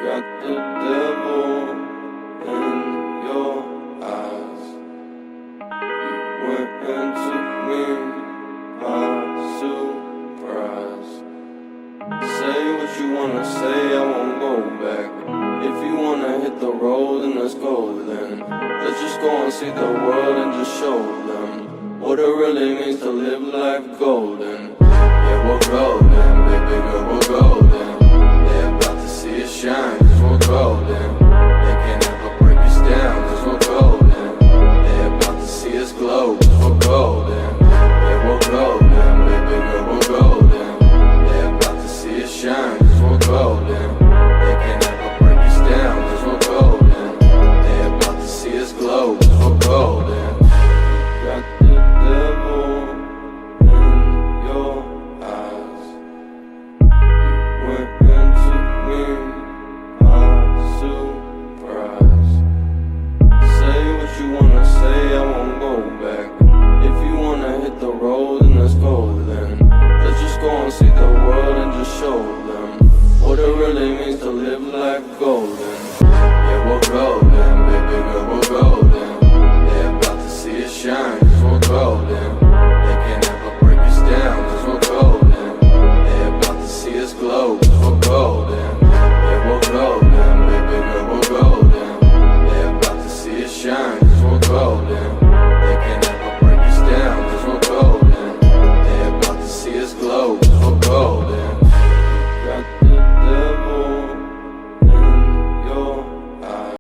Got the devil in your eyes. You went and took me by surprise. Say what you wanna say, I won't go back. If you wanna hit the road, then let's go then. Let's just go and see the world and just show them what it really means to live life golden. Yeah, we're golden, baby girl, we're golden. They're about to see us shine, cause we're golden. They can't ever break us down, cause we're golden. They're about to see us glow, cause we're golden. Yeah, we're golden, baby girl, we're golden. They're about to see us shine, cause we're golden. They can't ever break us down, cause we're golden. They're about to see us glow, cause we're golden. Got the devil in your eyes. You went and took me by surprise. Say what you wanna say, I won't go back. If you wanna hit the road, then let's go then. Let's just go and see the world and just show them what it really means to live life golden.